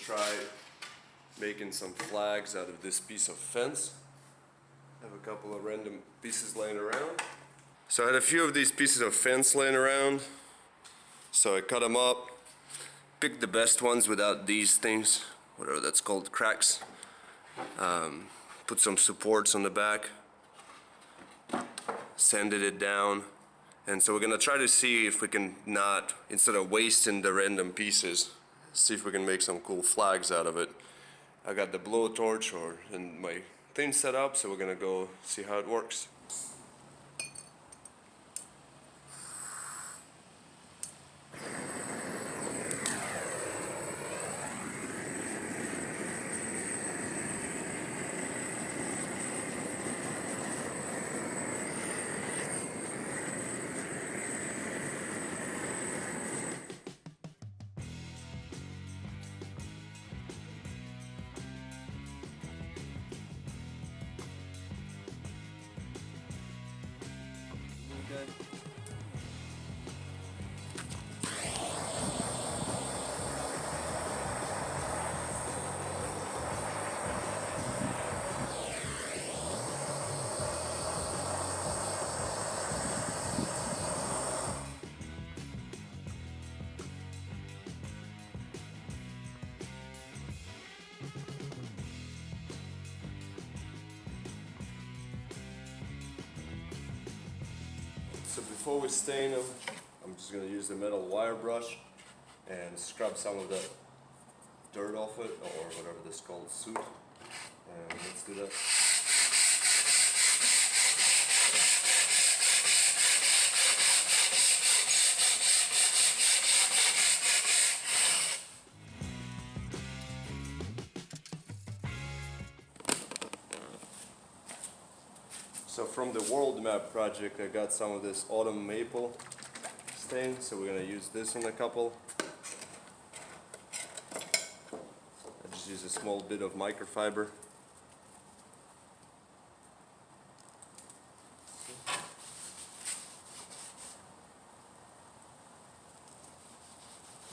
try making some flags out of this piece of fence. I have a couple of random pieces laying around. So I had a few of these pieces of fence laying around, so I cut them up, picked the best ones without these things, whatever that's called, cracks. Put some supports on the back, sanded it down, and so we're gonna try to see if we can not, instead of wasting the random pieces, see if we can make some cool flags out of it. I got the blowtorch and my thing set up, so we're gonna go see how it works. Okay. So before we stain them, I'm just going to use the metal wire brush and scrub some of the dirt off it, or whatever this is called, soot. And let's do that. So from the world map project, I got some of this autumn maple stain, so we're gonna use this on a couple. I just use a small bit of microfiber.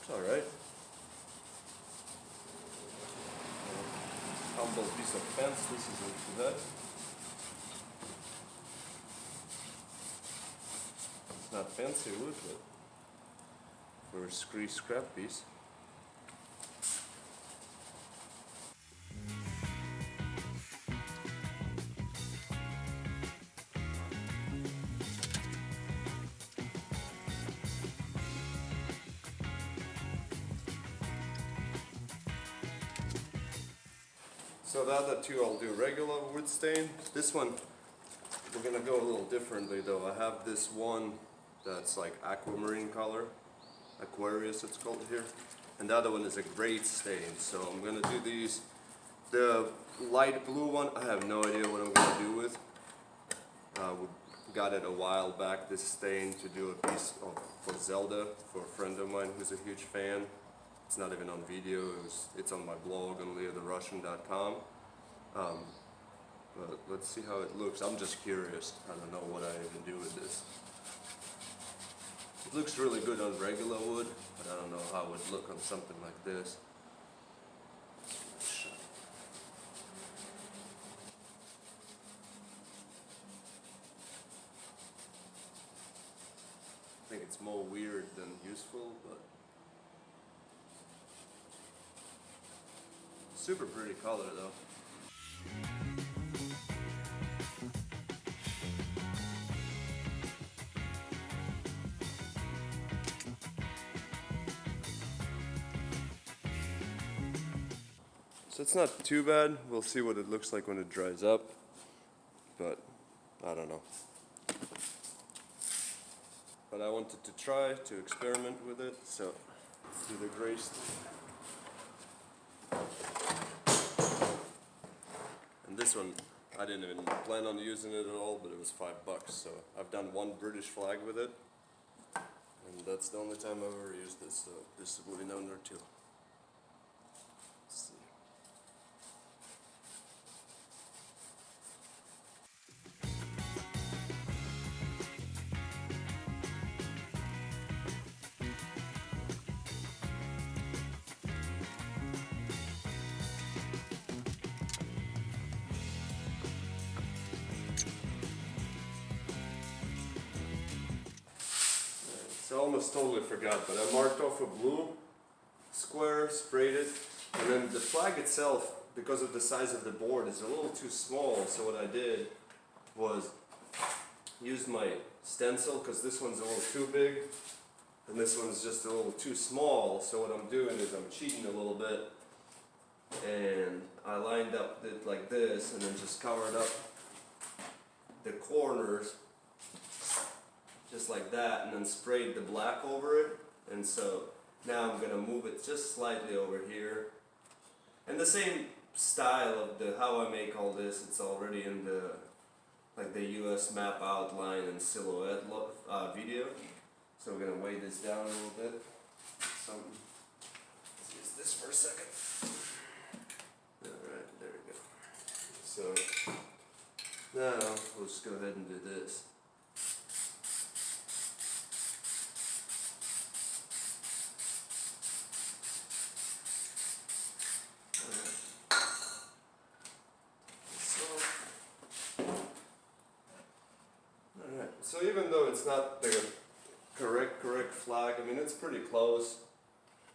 It's alright. Humble piece of fence, this isn't too bad. Not fancy wood, but for a scrap piece. So the other two I'll do regular wood stain. This one we're gonna go a little differently though. I have this one that's like aquamarine color, Aquarius it's called here, and the other one is a great stain. So I'm gonna do these. The light blue one, I have no idea what I'm gonna do with. We got it a while back, this stain, to do a piece for Zelda, for a friend of mine who's a huge fan. It's not even on video, it's on my blog on leotherussian.com. But let's see how it looks. I'm just curious. I don't know what I even do with this. It looks really good on regular wood, but I don't know how it would look on something like this. I think it's more weird than useful, but super pretty color though. So it's not too bad. We'll see what it looks like when it dries up, but I don't know. But I wanted to try to experiment with it, so let's do the gray stuff. And this one, I didn't even plan on using it at all, but it was $5, so I've done one British flag with it, and that's the only time I've ever used this, so this will be known there too. Let's see. So I almost totally forgot, but I marked off a blue square, sprayed it, and then the flag itself, because of the size of the board, is a little too small. So what I did was use my stencil, because this one's a little too big and this one's just a little too small. So what I'm doing is I'm cheating a little bit, and I lined up it like this and then just covered up the corners just like that, and then sprayed the black over it. And so now I'm gonna move it just slightly over here, and the same style of the how I make all this, it's already in the like the US map outline and silhouette video. So we're gonna weigh this down a little bit. Let's use this for a second. Alright, there we go. So now we'll just go ahead and do this. So even though it's not the correct flag, I mean it's pretty close.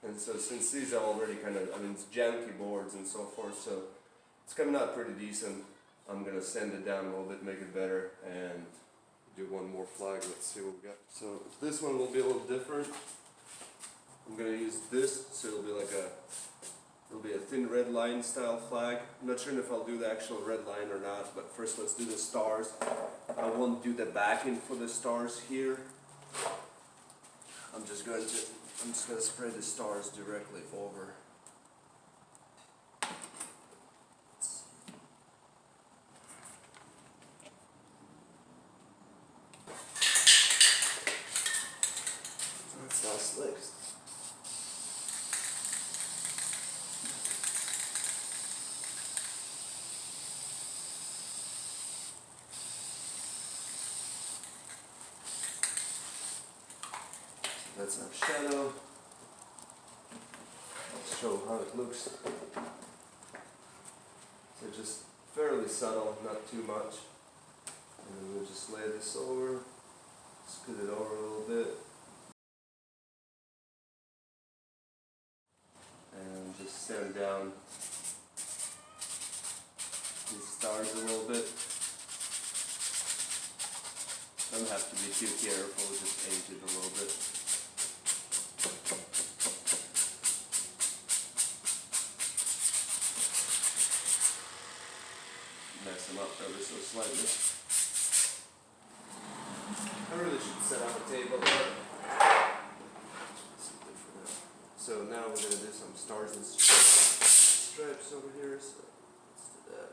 And so since these are already kind of, I mean it's janky boards and so forth, so it's coming out pretty decent. I'm gonna sand it down a little bit, make it better, and do one more flag. Let's see what we got. So this one will be a little different. I'm gonna use this, so it'll be a thin red line style flag. I'm not sure if I'll do the actual red line or not, but first let's do the stars. I won't do the backing for the stars here. I'm just gonna spray the stars directly over. That's not slick. That's our shadow. Let's show how it looks. So just fairly subtle, not too much. And then we'll just lay this over, scoot it over a little bit. And just sand down these stars a little bit. Don't have to be too careful, just paint it a little bit. Mess them up ever so slightly. I really should set up a table there. So now we're going to do some stars and stripes over here, so let's do that.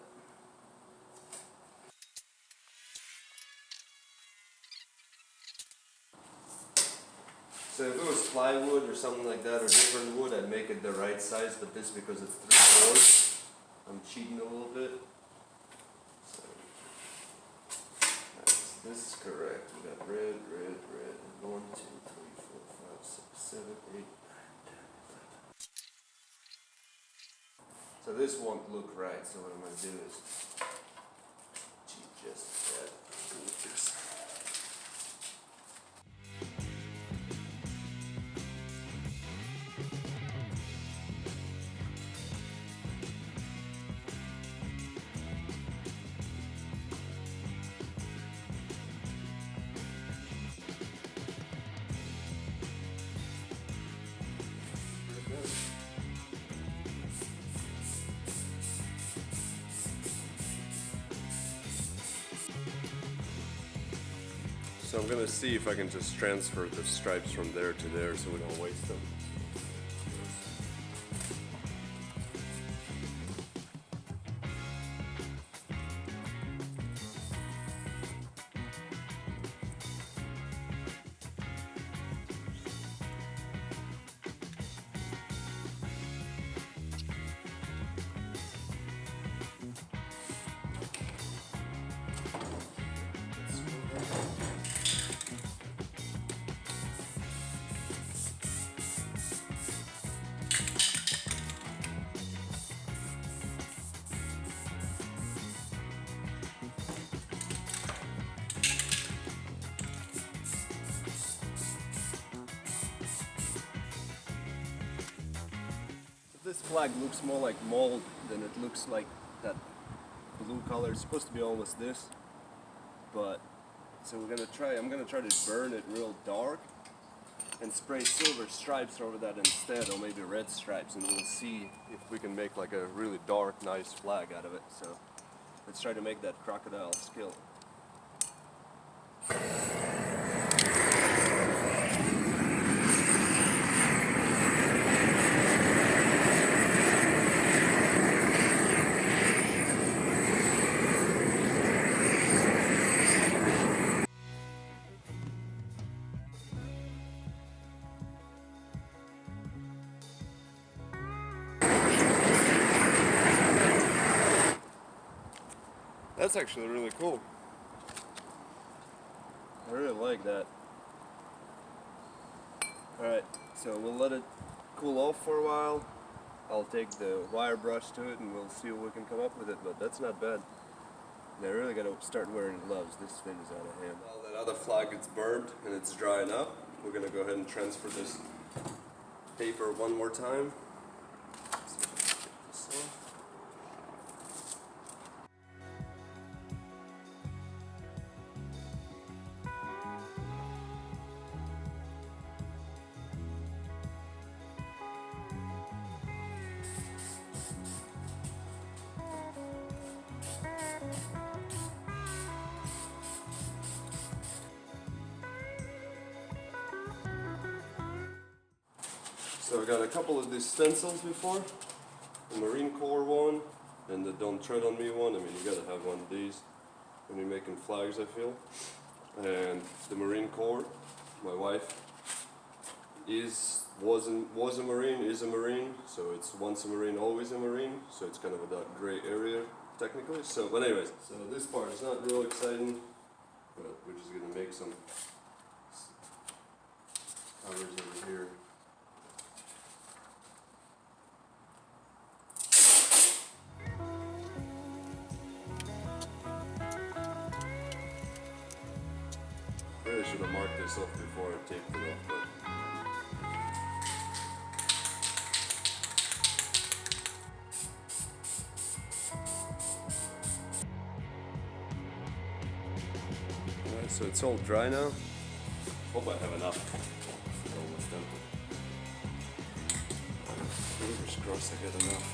So if it was plywood or something like that, or different wood, I'd make it the right size, but this, because it's 3/4, I'm cheating a little bit. So, this is correct. We got red, red, red. 1, 2, 3, 4, 5, 6, 7, 8, 9, 10, 11. So this won't look right, so what I'm going to do is cheat just that. Do this. So I'm going to see if I can just transfer the stripes from there to there so we don't waste them. This flag looks more like mold than it looks like that blue color. It's supposed to be almost this, but so I'm gonna try to burn it real dark and spray silver stripes over that instead, or maybe red stripes, and we'll see if we can make like a really dark, nice flag out of it. So let's try to make that crocodile skill. That's actually really cool. I really like that. Alright, so we'll let it cool off for a while. I'll take the wire brush to it and we'll see what we can come up with it, but that's not bad. And I really gotta start wearing gloves. This thing is out of hand. Now that other flag gets burned and it's drying up, we're gonna go ahead and transfer this paper one more time. So I got a couple of these stencils before, the Marine Corps one and the Don't Tread on Me one. I mean, you gotta have one of these when you're making flags, I feel. And the Marine Corps, my wife was a Marine, is a Marine, so it's once a Marine, always a Marine, so it's kind of a gray area technically. So, but anyways, so this part is not real exciting, but we're just gonna make some covers over here. Really should have marked this off before I taped it off, but alright, so it's all dry now. Hope I have enough. It's almost empty. Fingers crossed I get enough.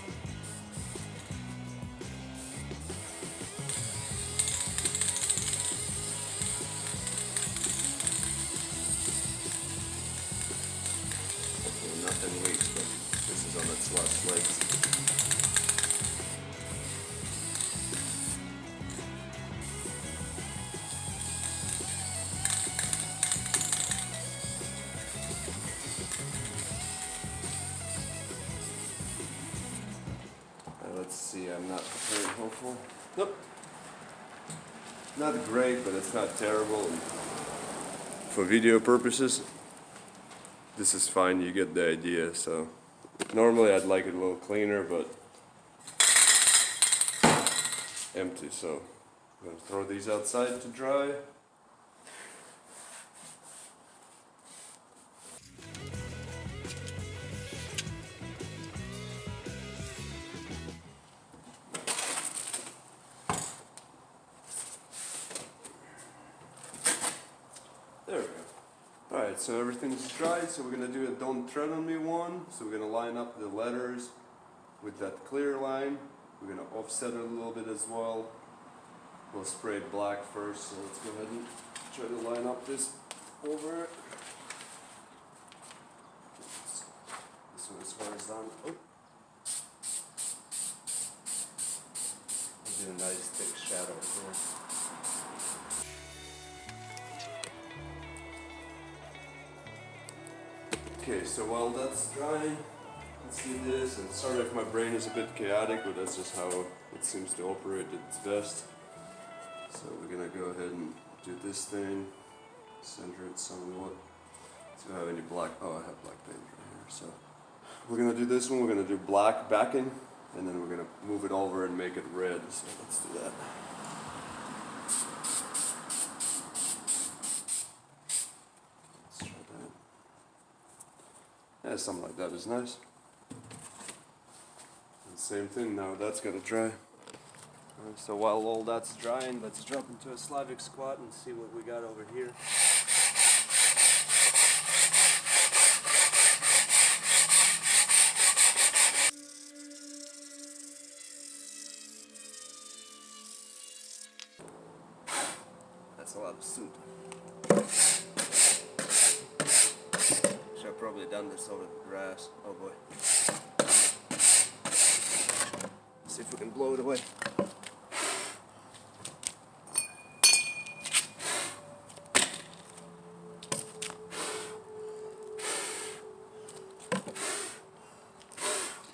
Nothing leaks, but this is on its last legs. Let's see, I'm not very hopeful. Nope. Not great, but it's not terrible. And for video purposes, this is fine, you get the idea. So normally I'd like it a little cleaner, but empty, so I'm going to throw these outside to dry. There we go. Alright, so everything's dry, so we're going to do a Don't Tread on Me one. So we're going to line up the letters with that clear line. We're going to offset it a little bit as well. We'll spray it black first, so let's go ahead and try to line up this over it. This one is horizontal. Oh. We'll do a nice thick shadow here. Okay, so while that's drying, let's do this. And sorry if my brain is a bit chaotic, but that's just how it seems to operate at its best. So we're gonna go ahead and do this thing, center it somewhat. Do I have any black? Oh, I have black paint right here. So we're gonna do this one. We're gonna do black backing, and then we're gonna move it over and make it red. So let's do that. Let's try that. Yeah, something like that is nice. same thing now. That's gotta dry. So while all that's drying, let's drop into a Slavic squat and see what we got over here. That's a lot of soup. Should have probably done this over the grass. Oh boy. See if we can blow it away.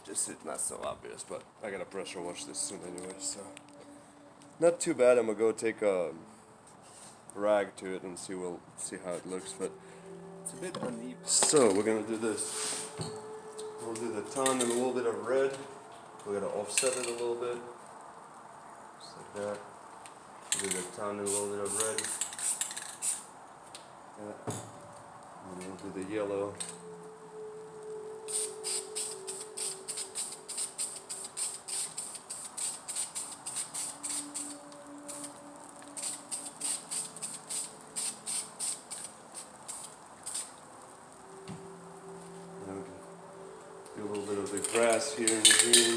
Just it's not so obvious, but I gotta pressure wash this soon anyway, so not too bad. I'm gonna go take a rag to it and see how it looks, but it's a bit uneven. So we're gonna do this. We'll do the ton and a little bit of red. We're gonna offset it a little bit, just like that. We'll do the ton and a little bit of red. Yeah. And then we'll do the yellow. Do a little bit of the grass here in the green.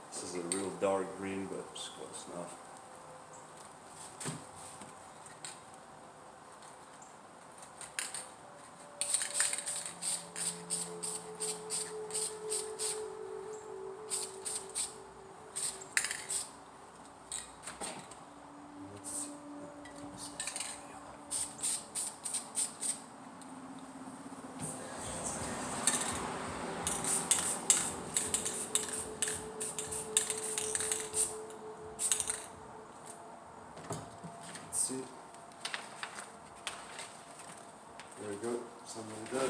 This is a real dark green, but it's close enough. See? There we go, something like that.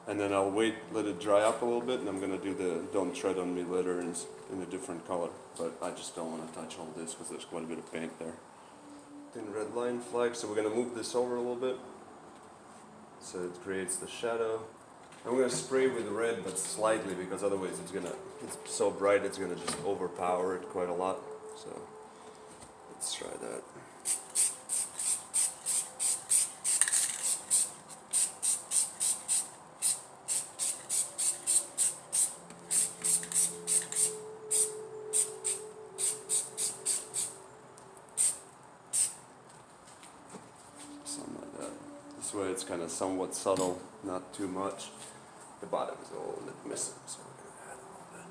And then I'll let it dry up a little bit, and I'm gonna do the Don't Tread on Me letter in a different color. But I just don't want to touch all this because there's quite a bit of paint there. Thin red line flag, so we're gonna move this over a little bit so it creates the shadow. I'm gonna spray with red, but slightly, because otherwise it's so bright it's gonna just overpower it quite a lot. So let's try that. Something like that. This way it's kind of somewhat subtle, not too much. The bottom is a little bit missing, so we're going to add a little bit.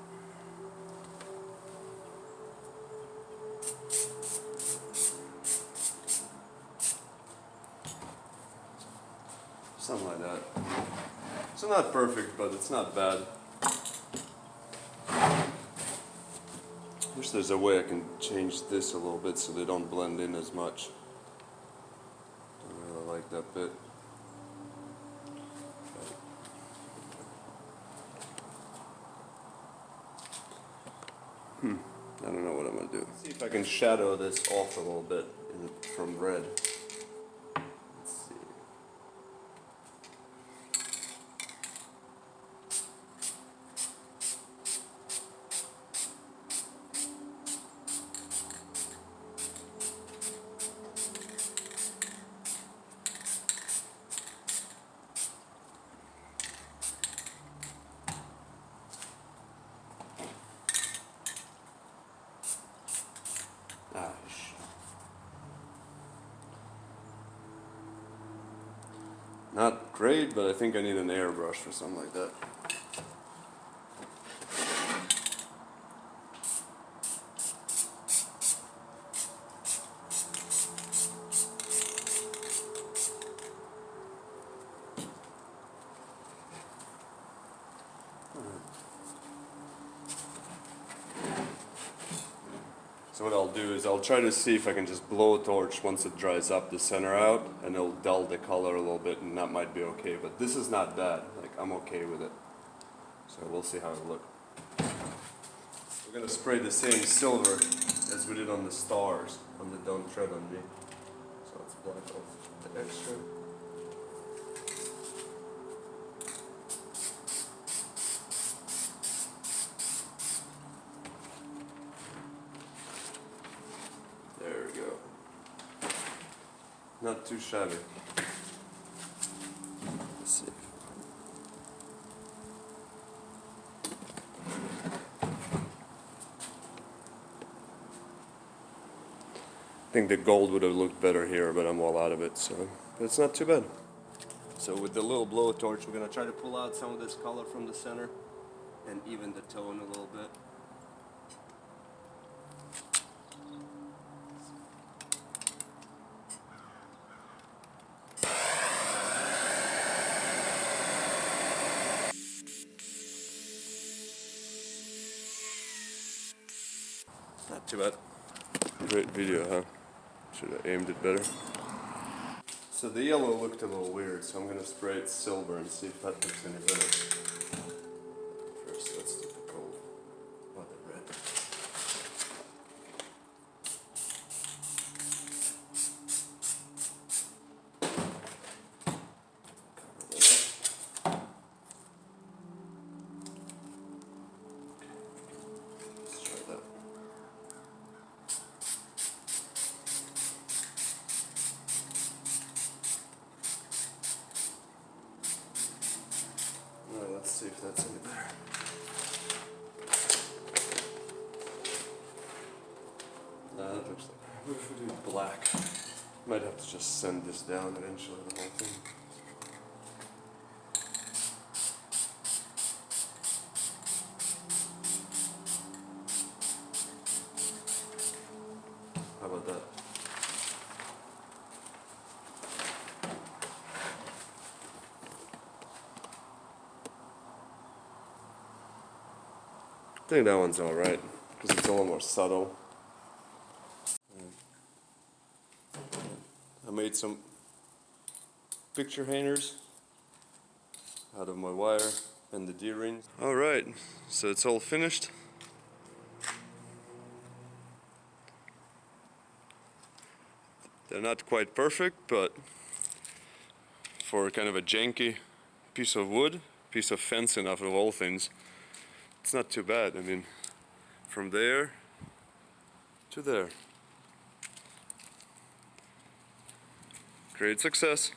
Something like that. So not perfect, but it's not bad. Wish there's a way I can change this a little bit so they don't blend in as much. Don't really like that bit. I don't know what I'm going to do. See if I can shadow this off a little bit from red. Let's see. Not great, but I think I need an airbrush for something like that. So what I'll do is I'll try to see if I can just blow a torch once it dries up the center out, and it'll dull the color a little bit, and that might be okay. But this is not bad. Like, I'm okay with it. So we'll see how it looks. We're gonna spray the same silver as we did on the stars on the Don't Tread on Me. So let's block off the extra. not too shabby. Let's see. I think the gold would have looked better here, but I'm all out of it, so it's not too bad. So with the little blowtorch, we're gonna try to pull out some of this color from the center and even the tone a little bit. Not too bad. Great video, huh? Should have aimed it better. So the yellow looked a little weird, so I'm gonna spray it silver and see if that looks any better. First, let's do the gold. Oh, the red. Let's try that. Alright, let's see if that's any better. Nah, that looks like. What if we do black? Might have to just sand this down eventually, the whole thing. How about that? I think that one's alright, because it's a little more subtle. I made some picture hangers out of my wire and the D-rings. Alright, so it's all finished. They're not quite perfect, but for kind of a janky piece of wood, piece of fencing out of all things, it's not too bad. I mean, from there to there. Great success.